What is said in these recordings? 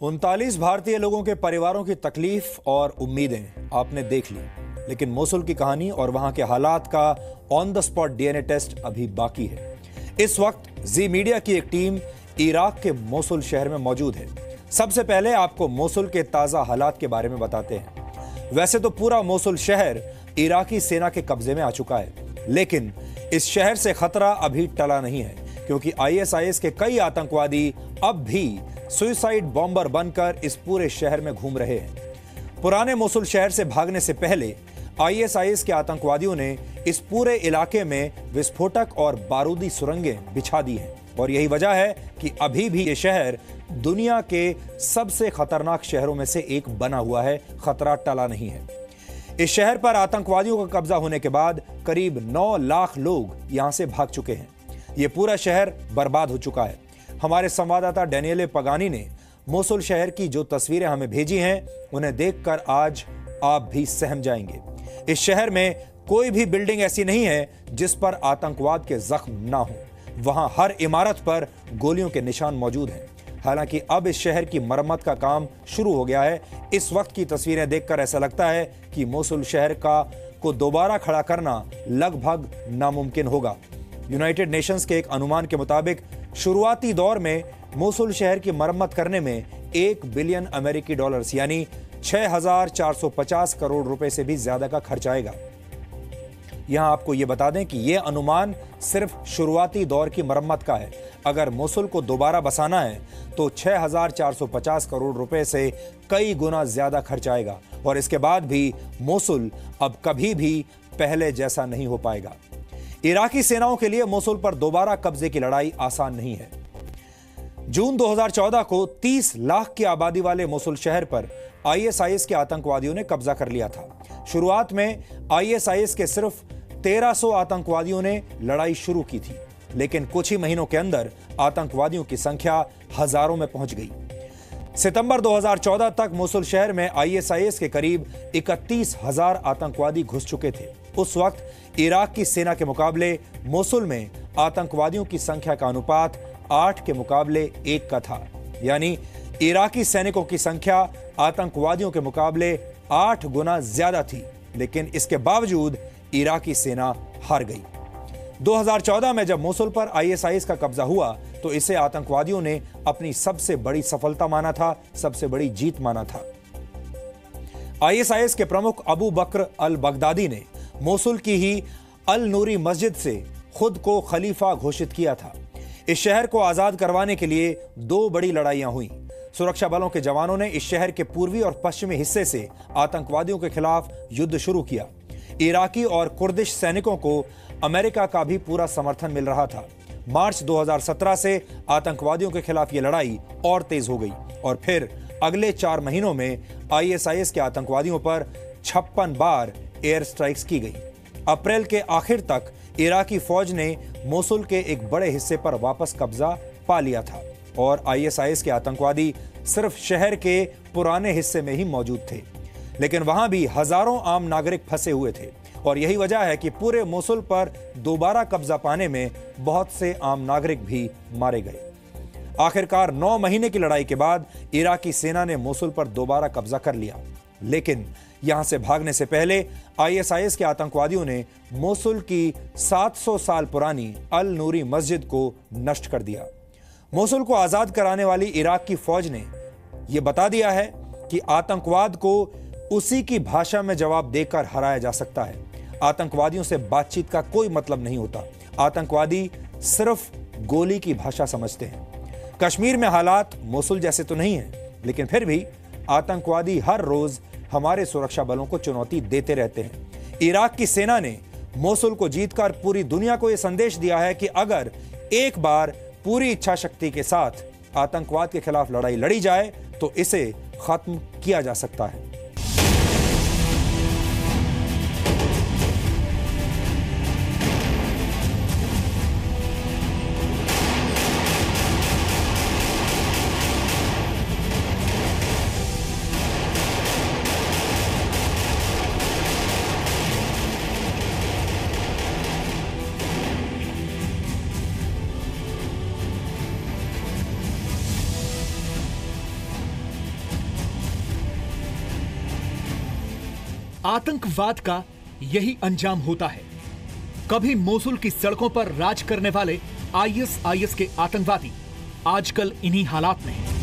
39 भारतीय लोगों के परिवारों की तकलीफ और उम्मीदें आपने देख ली, लेकिन मोसुल की कहानी और वहां के हालात का on the spot DNA test अभी बाकी है। इस वक्त जी मीडिया की एक टीम इराक के मोसुल शहर में मौजूद है। सबसे पहले आपको मोसुल के ताजा हालात के बारे में बताते हैं। वैसे तो पूरा मोसुल शहर इराकी सेना के कब्जे में आ चुका है, लेकिन इस शहर से खतरा अभी टला नहीं है, क्योंकि आईएसआईएस के कई आतंकवादी अब भी सुसाइड बॉम्बर बनकर इस पूरे शहर में घूम रहे हैं। पुराने मोसुल शहर से भागने से पहले आईएसआईएस के आतंकवादियों ने इस पूरे इलाके में विस्फोटक और बारूदी सुरंगें बिछा दी हैं, और यही वजह है कि अभी भी ये शहर दुनिया के सबसे खतरनाक शहरों में से एक बना हुआ है। खतरा टला नहीं है। इस शहर पर आतंकवादियों का कब्जा होने के बाद करीब 9 लाख लोग यहां से भाग चुके हैं। ये पूरा शहर बर्बाद हो चुका है। हमारे संवाददाता डेनियले पगानी ने मोसुल शहर की जो तस्वीरें हमें भेजी हैं, उन्हें देखकर आज आप भी सहम जाएंगे। इस शहर में कोई भी बिल्डिंग ऐसी नहीं है जिस पर आतंकवाद के जख्म ना हो। वहां हर इमारत पर गोलियों के निशान मौजूद हैं। हालांकि अब इस शहर की मरम्मत का काम शुरू हो गया है। इस वक्त की तस्वीरें देखकर ऐसा लगता है कि मोसुल शहर को दोबारा खड़ा करना लगभग नामुमकिन होगा। यूनाइटेड नेशंस के एक अनुमान के मुताबिक शुरुआती दौर में मोसुल शहर की मरम्मत करने में 1 बिलियन अमेरिकी डॉलर्स यानी 6,450 करोड़ रुपए से भी ज्यादा का खर्च आएगा। यहां आपको यह बता दें कि यह अनुमान सिर्फ शुरुआती दौर की मरम्मत का है। अगर मोसुल को दोबारा बसाना है तो 6,450 करोड़ रुपए से कई गुना ज्यादा खर्च आएगा, और इसके बाद भी मोसुल अब कभी भी पहले जैसा नहीं हो पाएगा। इराकी सेनाओं के लिए मोसुल पर दोबारा कब्जे की लड़ाई आसान नहीं है। जून 2014 को 30 लाख की आबादी वाले मोसुल शहर पर आईएसआईएस के आतंकवादियों ने कब्जा कर लिया था। शुरुआत में आईएसआईएस के सिर्फ 1300 आतंकवादियों ने लड़ाई शुरू की थी, लेकिन कुछ ही महीनों के अंदर आतंकवादियों की संख्या हजारों में पहुंच गई। सितंबर 2014 तक मोसुल शहर में आईएसआईएस के करीब 31,000 आतंकवादी घुस चुके थे। उस वक्त इराक की सेना के मुकाबले मोसुल में आतंकवादियों की संख्या का अनुपात 8 के मुकाबले 1 का था, यानी इराकी सैनिकों की संख्या आतंकवादियों के मुकाबले 8 गुना ज्यादा थी। लेकिन इसके बावजूद इराकी सेना हार गई। 2014 में जब मोसुल पर आईएसआईएस का कब्जा हुआ तो इसे आतंकवादियों ने अपनी सबसे बड़ी सफलता माना था, सबसे बड़ी जीत माना था। आईएसआईएस के प्रमुख अबू बकर अल बगदादी ने मोसुल की ही अल नूरी मस्जिद से खुद को खलीफा घोषित किया था। इस शहर को आजाद करवाने के लिए 2 बड़ी लड़ाइयां हुई। सुरक्षा बलों के जवानों ने इस शहर के पूर्वी और पश्चिमी हिस्से से आतंकवादियों के खिलाफ युद्ध शुरू किया। इराकी और कुर्दिश सैनिकों को अमेरिका का भी पूरा समर्थन मिल रहा था। मार्च 2017 से आतंकवादियों के खिलाफ यह लड़ाई और तेज हो गई, और फिर अगले 4 महीनों में आईएसआईएस के आतंकवादियों पर 56 बार एयर स्ट्राइक्स की गई। अप्रैल के आखिर तक इराकी फौज ने मोसुल के एक बड़े हिस्से पर वापस कब्जा पा लिया था, और आईएसआईएस के आतंकवादी सिर्फ शहर के पुराने हिस्से में ही मौजूद थे। लेकिन वहां भी हजारों आम नागरिक फंसे हुए थे, और यही वजह है कि पूरे मोसुल पर दोबारा कब्जा पाने में बहुत से आम नागरिक भी मारे गए। आखिरकार 9 महीने की लड़ाई के बाद इराकी सेना ने मोसुल पर दोबारा कब्जा कर लिया, लेकिन यहां से भागने से पहले आईएसआईएस के आतंकवादियों ने मोसुल की 700 साल पुरानी अल नूरी मस्जिद को नष्ट कर दिया। मोसुल को आजाद कराने वाली इराक की फौज ने यह बता दिया है कि आतंकवाद को उसी की भाषा में जवाब देकर हराया जा सकता है। आतंकवादियों से बातचीत का कोई मतलब नहीं होता। आतंकवादी सिर्फ गोली की भाषा समझते हैं। कश्मीर में हालात मोसुल जैसे तो नहीं है, लेकिन फिर भी आतंकवादी हर रोज हमारे सुरक्षा बलों को चुनौती देते रहते हैं। इराक की सेना ने मोसुल को जीतकर पूरी दुनिया को यह संदेश दिया है कि अगर एक बार पूरी इच्छा शक्ति के साथ आतंकवाद के खिलाफ लड़ाई लड़ी जाए तो इसे खत्म किया जा सकता है। आतंकवाद का यही अंजाम होता है। कभी मोसुल की सड़कों पर राज करने वाले आईएसआईएस के आतंकवादी आजकल इन्हीं हालात में हैं।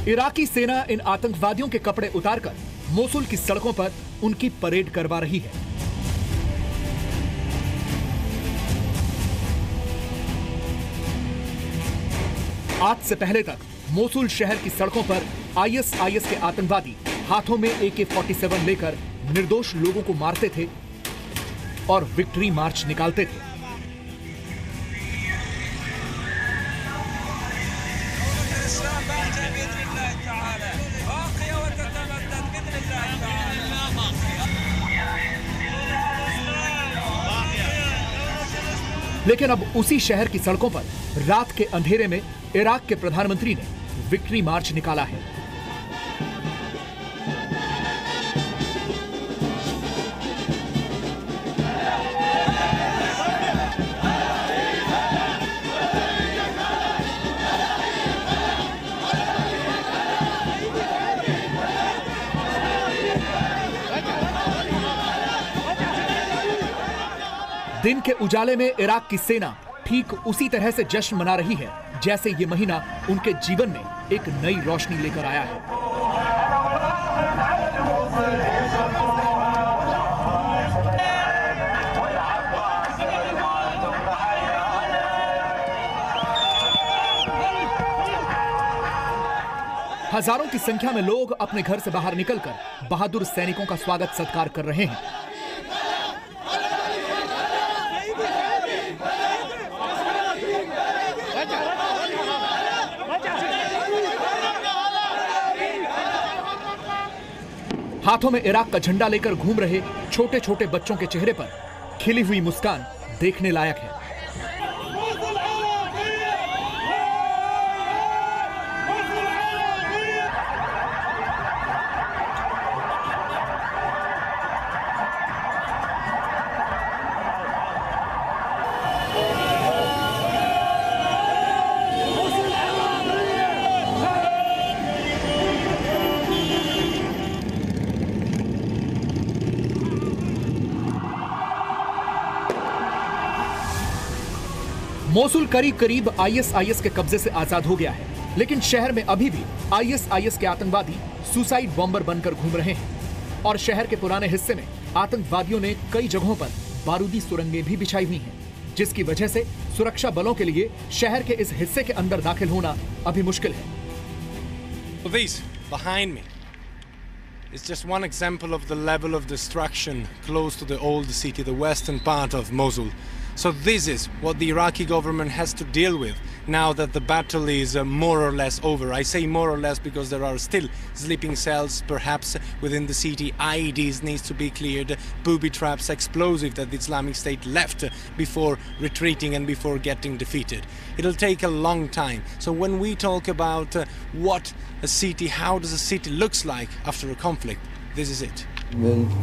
इराकी सेना इन आतंकवादियों के कपड़े उतारकर मोसुल की सड़कों पर उनकी परेड करवा रही है। आज से पहले तक मोसुल शहर की सड़कों पर आईएसआईएस के आतंकवादी हाथों में AK-47 लेकर निर्दोष लोगों को मारते थे और विक्ट्री मार्च निकालते थे। लेकिन अब उसी शहर की सड़कों पर रात के अंधेरे में इराक के प्रधानमंत्री ने विक्ट्री मार्च निकाला है। दिन के उजाले में इराक की सेना ठीक उसी तरह से जश्न मना रही है जैसे ये महीना उनके जीवन में एक नई रोशनी लेकर आया है। हजारों की संख्या में लोग अपने घर से बाहर निकलकर बहादुर सैनिकों का स्वागत सत्कार कर रहे हैं। हाथों में इराक का झंडा लेकर घूम रहे छोटे छोटे बच्चों के चेहरे पर खिली हुई मुस्कान देखने लायक है। मोसुल करीब करीब आईएसआईएस के कब्जे से आजाद हो गया है, लेकिन शहर में अभी भी आईएसआईएस के आतंकवादी सुसाइड बॉम्बर बनकर घूम रहे हैं और शहर के पुराने हिस्से में आतंकवादियों ने कई जगहों पर बारूदी सुरंगें भी बिछाई हुई हैं, जिसकी वजह से सुरक्षा बलों के लिए शहर के इस हिस्से के अंदर दाखिल होना अभी मुश्किल है। This behind me is just one example of the level of destruction close to the old city, the western part of Mosul. So this is what the Iraqi government has to deal with now that the battle is more or less over. I say more or less because there are still sleeping cells perhaps within the city. IEDs needs to be cleared, booby traps, explosive that the Islamic State left before retreating and before getting defeated. It'll take a long time. So when we talk about what a city, how does a city looks like after a conflict, this is it.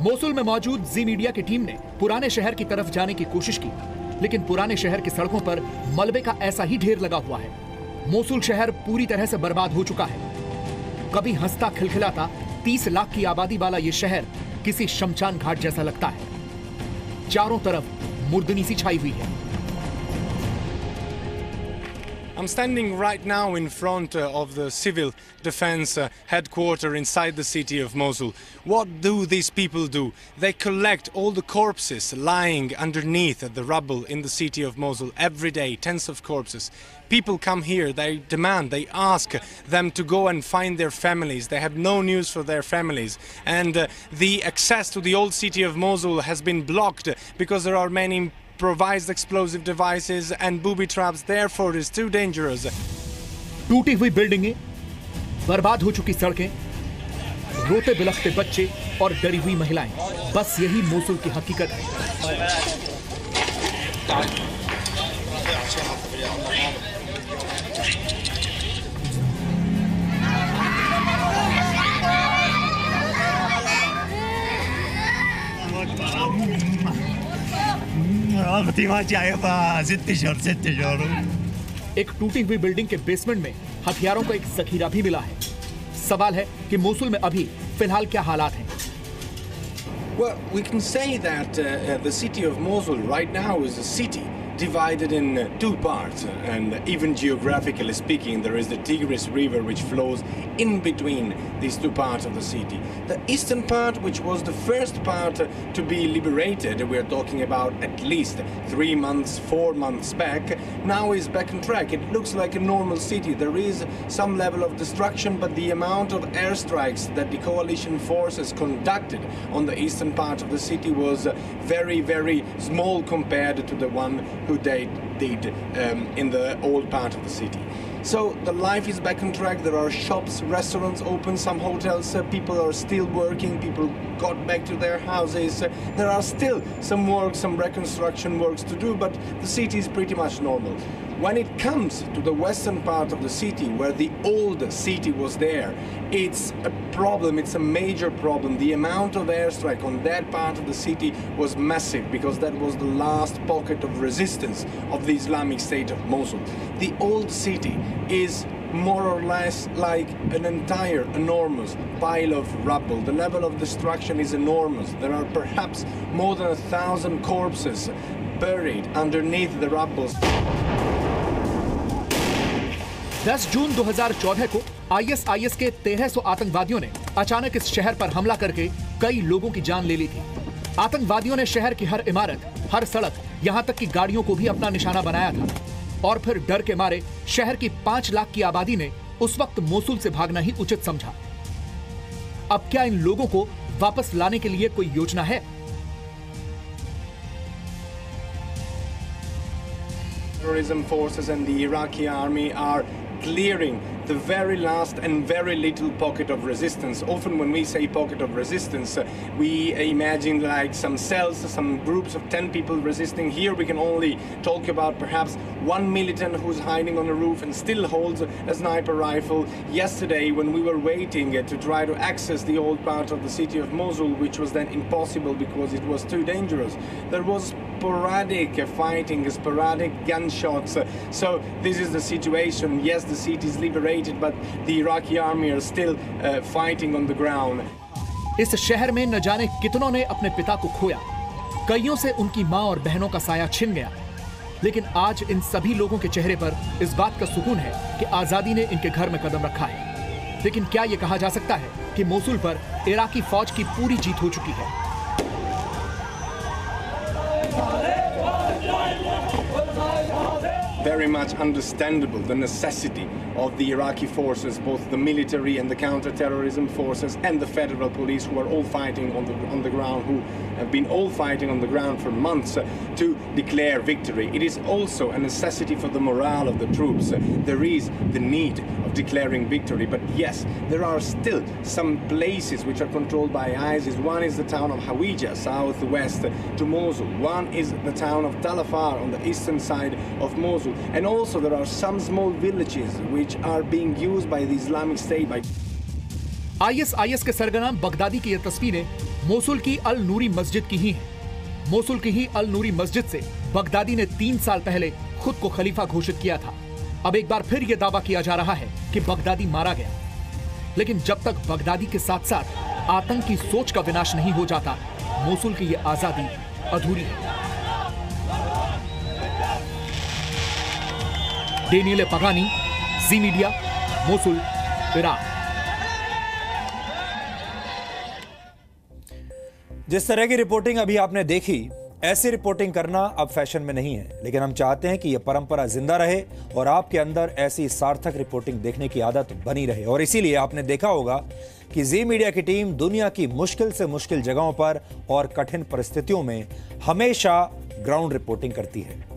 Mosul में मौजूद जी media की team ने पुराने शहर की तरफ जाने की कोशिश की, लेकिन पुराने शहर की सड़कों पर मलबे का ऐसा ही ढेर लगा हुआ है। मोसुल शहर पूरी तरह से बर्बाद हो चुका है। कभी हंसता खिलखिलाता 30 लाख की आबादी वाला ये शहर किसी शमशान घाट जैसा लगता है। चारों तरफ मुर्दनी सी छाई हुई है। I'm standing right now in front of the civil defense headquarters inside the city of Mosul. What do these people do? They collect all the corpses lying underneath the rubble in the city of Mosul every day, tens of corpses. People come here, they demand, they ask them to go and find their families. They have no news for their families. And the access to the old city of Mosul has been blocked because there are many improvised explosive devices and booby traps, therefore it's too dangerous. टूटी हुई बिल्डिंगें, बर्बाद हो चुकी सड़कें, रोते बिलखते बच्चे और डरी हुई महिलाएं। बस यही मोसुल की हकीकत है। एक टूटी हुई बिल्डिंग के बेसमेंट में हथियारों का एक जखीरा भी मिला है। सवाल है कि मोसुल में अभी फिलहाल क्या हालात हैं? Well, we can say that the city of Mosul right now is a city divided in two parts, and even geographically speaking, there is the Tigris River which flows in between these two parts of the city. The eastern part, which was the first part to be liberated, we're talking about at least 3 months, 4 months back, now is back on track. It looks like a normal city. There is some level of destruction, but the amount of airstrikes that the coalition forces conducted on the eastern part of the city was very, very small compared to the one who they did in the old part of the city. So the life is back on track. There are shops, restaurants open, some hotels, people are still working, people got back to their houses. There are still some work, some reconstruction works to do, but the city is pretty much normal. When it comes to the western part of the city, where the old city was there, it's a problem, it's a major problem. The amount of airstrike on that part of the city was massive, because that was the last pocket of resistance of the Islamic State of Mosul. The old city is more or less like an entire enormous pile of rubble. The level of destruction is enormous. There are perhaps more than 1,000 corpses buried underneath the rubble. 10 जून 2014 को ISIS के 1300 आतंकवादियों ने अचानक इस शहर पर हमला करके कई लोगों की जान ले ली थी। आतंकवादियों ने शहर की हर इमारत, हर सड़क, यहां तक कि गाड़ियों को भी अपना निशाना बनाया था। और फिर डर के मारे शहर की 5 लाख की आबादी ने उस वक्त मोसुल से भागना ही उचित समझा। अब क्या इन लोगों को वापस लाने के लिए कोई योजना है? Terrorism forces and the Iraqi army are clearing the very last and very little pocket of resistance. Often when we say pocket of resistance, we imagine like some cells, some groups of 10 people resisting. Here we can only talk about perhaps one militant who's hiding on a roof and still holds a sniper rifle. Yesterday, when we were waiting to try to access the old part of the city of Mosul, which was then impossible because it was too dangerous, there was sporadic fighting, sporadic gunshots. So this is the situation. Yes, the city is liberated, but the Iraqi army are still fighting on the ground. इस शहर में न जाने कितनों ने अपने पिता को खोया, कईयों से उनकी मां और बहनों का साया छिन गया, लेकिन आज इन सभी लोगों के चेहरे पर इस बात का सुकून है कि आजादी ने इनके घर में कदम रखा है। लेकिन क्या यह कहा जा सकता है कि मोसुल पर इराकी फौज की पूरी जीत हो चुकी है? Very much understandable the necessity of the Iraqi forces, both the military and the counter-terrorism forces and the federal police, who are all fighting on the ground, who have been all fighting on the ground for months to declare victory. It is also a necessity for the morale of the troops. There is the need of declaring victory, but yes, there are still some places which are controlled by ISIS. One is the town of Hawija, southwest to Mosul. One is the town of Tal Afar on the eastern side of Mosul. And also there are some small villages which are being used by the Islamic State. ISIS के सरगना Baghdadi की यह तस्वीरें Mosul की अल नूरी मस्जिद की ही हैं। Mosul की ही अल नूरी मस्जिद से बगदादी ने 3 साल पहले खुद को खलीफा घोषित किया था। अब एक बार फिर यह दावा किया जा रहा है कि बगदादी मारा गया। लेकिन जब तक बगदादी के साथ साथ आतंक की सोच का विनाश नहीं हो जाता, मोसुल की यह आजादी अधूरी है। डेनियल पगानी, जी मीडिया, मोसुल, इराक। जिस तरह की रिपोर्टिंग अभी आपने देखी, ऐसी रिपोर्टिंग करना अब फैशन में नहीं है, लेकिन हम चाहते हैं कि यह परंपरा जिंदा रहे और आपके अंदर ऐसी सार्थक रिपोर्टिंग देखने की आदत बनी रहे। और इसीलिए आपने देखा होगा कि जी मीडिया की टीम दुनिया की मुश्किल से मुश्किल जगहों पर और कठिन परिस्थितियों में हमेशा ग्राउंड रिपोर्टिंग करती है।